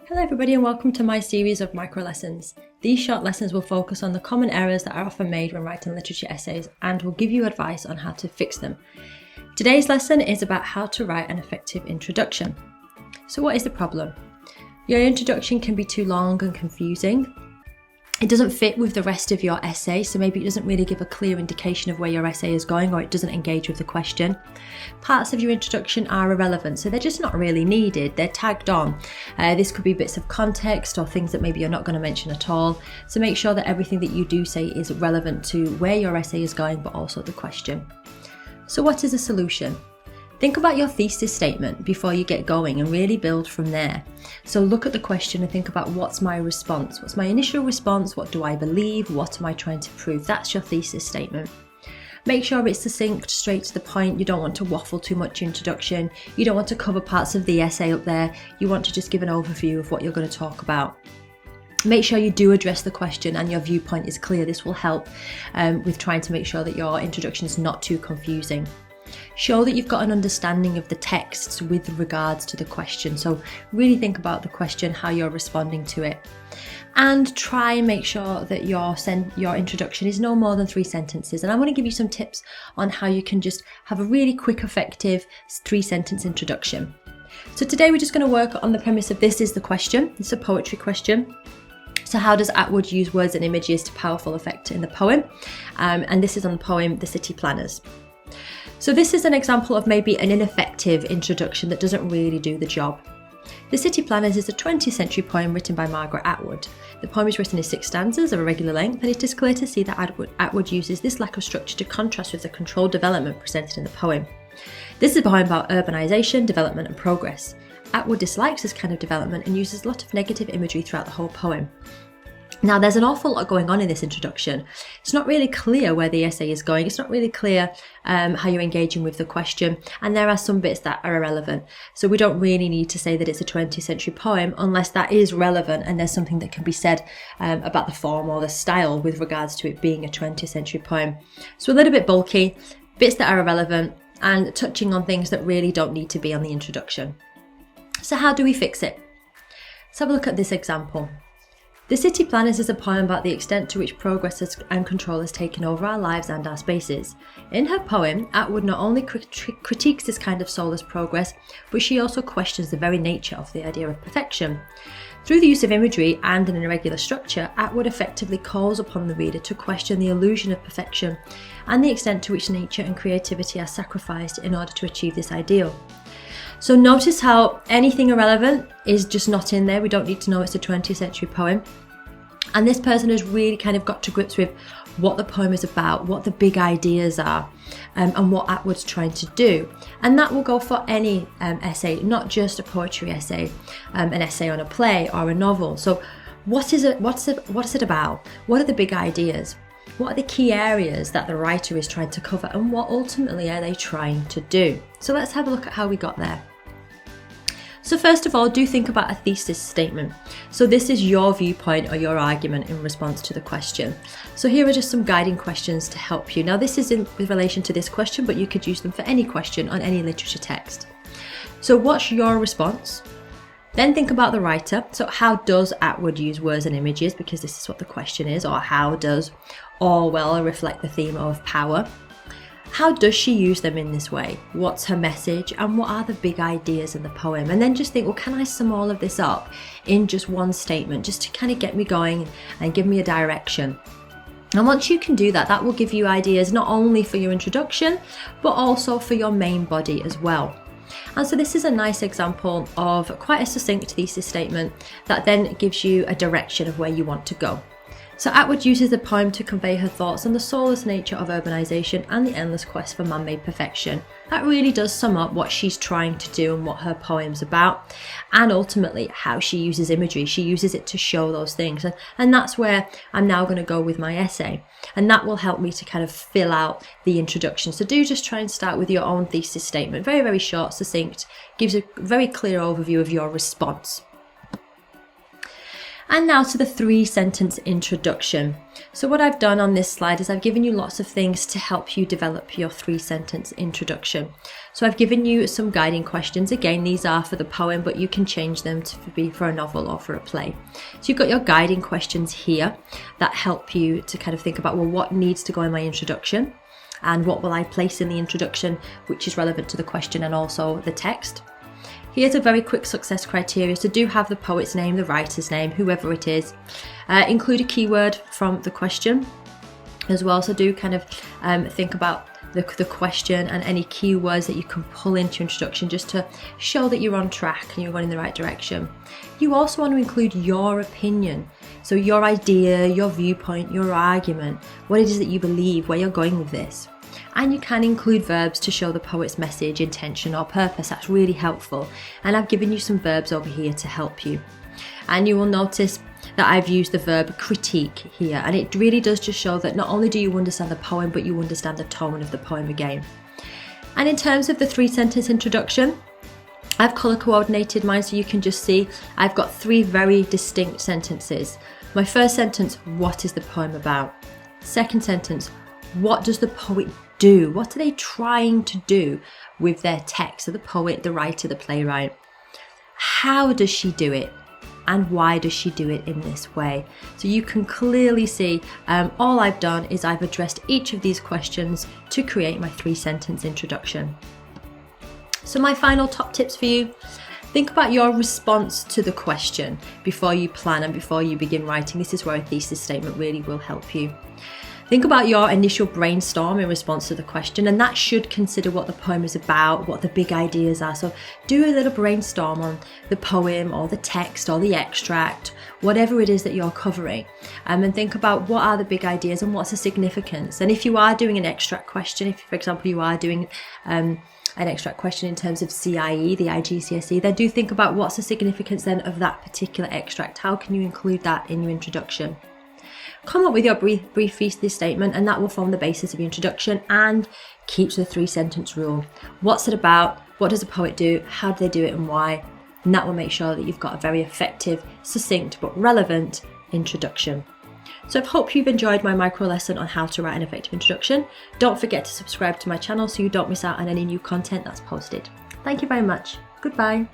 Hello everybody and welcome to my series of micro lessons. These short lessons will focus on the common errors that are often made when writing literature essays and will give you advice on how to fix them. Today's lesson is about how to write an effective introduction. So what is the problem? Your introduction can be too long and confusing. It doesn't fit with the rest of your essay, so maybe it doesn't really give a clear indication of where your essay is going, or it doesn't engage with the question. Parts of your introduction are irrelevant, so they're just not really needed. They're tagged on. This could be bits of context or things that maybe you're not going to mention at all. So make sure that everything that you do say is relevant to where your essay is going, but also the question. So what is the solution? Think about your thesis statement before you get going and really build from there. So look at the question and think about what's my response? What's my initial response? What do I believe? What am I trying to prove? That's your thesis statement. Make sure it's succinct, straight to the point. You don't want to waffle too much introduction. You don't want to cover parts of the essay up there. You want to just give an overview of what you're going to talk about. Make sure you do address the question and your viewpoint is clear. This will help with trying to make sure that your introduction is not too confusing. Show that you've got an understanding of the texts with regards to the question. So really think about the question, how you're responding to it. And try and make sure that your introduction is no more than 3 sentences. And I want to give you some tips on how you can just have a really quick, effective 3-sentence introduction. So today we're just going to work on the premise of this is the question. It's a poetry question. So how does Atwood use words and images to powerful effect in the poem? And this is on the poem The City Planners. So this is an example of maybe an ineffective introduction that doesn't really do the job. The City Planners is a 20th century poem written by Margaret Atwood. The poem is written in 6 stanzas of a regular length, and it is clear to see that Atwood uses this lack of structure to contrast with the controlled development presented in the poem. This is a poem about urbanisation, development and progress. Atwood dislikes this kind of development and uses a lot of negative imagery throughout the whole poem. Now, there's an awful lot going on in this introduction. It's not really clear where the essay is going. It's not really clear how you're engaging with the question. And there are some bits that are irrelevant. So we don't really need to say that it's a 20th century poem unless that is relevant and there's something that can be said about the form or the style with regards to it being a 20th century poem. So a little bit bulky, bits that are irrelevant and touching on things that really don't need to be on the introduction. So how do we fix it? Let's have a look at this example. The City Planners is a poem about the extent to which progress and control has taken over our lives and our spaces. In her poem, Atwood not only critiques this kind of soulless progress, but she also questions the very nature of the idea of perfection. Through the use of imagery and an irregular structure, Atwood effectively calls upon the reader to question the illusion of perfection and the extent to which nature and creativity are sacrificed in order to achieve this ideal. So notice how anything irrelevant is just not in there. We don't need to know it's a 20th century poem. And this person has really kind of got to grips with what the poem is about, what the big ideas are, and what Atwood's trying to do. And that will go for any essay, not just a poetry essay, an essay on a play or a novel. So what is it about? What are the big ideas? What are the key areas that the writer is trying to cover, and what ultimately are they trying to do? So let's have a look at how we got there. So first of all, do think about a thesis statement. So this is your viewpoint or your argument in response to the question. So here are just some guiding questions to help you. Now this is in relation to this question, but you could use them for any question on any literature text. So what's your response? Then think about the writer. So how does Atwood use words and images? Because this is what the question is. Or how does Orwell reflect the theme of power? How does she use them in this way? What's her message? And what are the big ideas in the poem? And then just think, well, can I sum all of this up in just one statement, just to kind of get me going and give me a direction? And once you can do that, that will give you ideas not only for your introduction, but also for your main body as well. And so this is a nice example of quite a succinct thesis statement that then gives you a direction of where you want to go. So Atwood uses the poem to convey her thoughts on the soulless nature of urbanisation and the endless quest for man-made perfection. That really does sum up what she's trying to do and what her poem's about, and ultimately how she uses imagery. She uses it to show those things, and that's where I'm now going to go with my essay, and that will help me to kind of fill out the introduction. So do just try and start with your own thesis statement. Very, very short, succinct, gives a very clear overview of your response. And now to the 3-sentence introduction. So what I've done on this slide is I've given you lots of things to help you develop your 3-sentence introduction. So I've given you some guiding questions. Again, these are for the poem, but you can change them to be for a novel or for a play. So you've got your guiding questions here that help you to kind of think about, well, what needs to go in my introduction and what will I place in the introduction, which is relevant to the question and also the text. Here's a very quick success criteria. So do have the poet's name, the writer's name, whoever it is. Include a keyword from the question as well. So do kind of think about the question and any keywords that you can pull into your introduction just to show that you're on track and you're going in the right direction. You also want to include your opinion. So your idea, your viewpoint, your argument, what it is that you believe, where you're going with this. And you can include verbs to show the poet's message, intention or purpose. That's really helpful. And I've given you some verbs over here to help you. And you will notice that I've used the verb critique here. And it really does just show that not only do you understand the poem, but you understand the tone of the poem again. And in terms of the 3-sentence introduction, I've colour coordinated mine so you can just see I've got 3 very distinct sentences. My first sentence, what is the poem about? Second sentence, what does the poet do? What are they trying to do with their text? So the poet, the writer, the playwright. How does she do it? And why does she do it in this way? So you can clearly see all I've done is I've addressed each of these questions to create my 3-sentence introduction. So my final top tips for you. Think about your response to the question before you plan and before you begin writing. This is where a thesis statement really will help you. Think about your initial brainstorm in response to the question, and that should consider what the poem is about, what the big ideas are. So do a little brainstorm on the poem or the text or the extract, whatever it is that you're covering, and think about what are the big ideas and what's the significance. And if you are doing an extract question, if for example you are doing an extract question in terms of CIE, the IGCSE, then do think about what's the significance then of that particular extract. How can you include that in your introduction? Come up with your brief thesis statement, and that will form the basis of your introduction and keep to the 3-sentence rule. What's it about? What does the poet do? How do they do it and why? And that will make sure that you've got a very effective, succinct but relevant introduction. So I hope you've enjoyed my micro lesson on how to write an effective introduction. Don't forget to subscribe to my channel so you don't miss out on any new content that's posted. Thank you very much. Goodbye.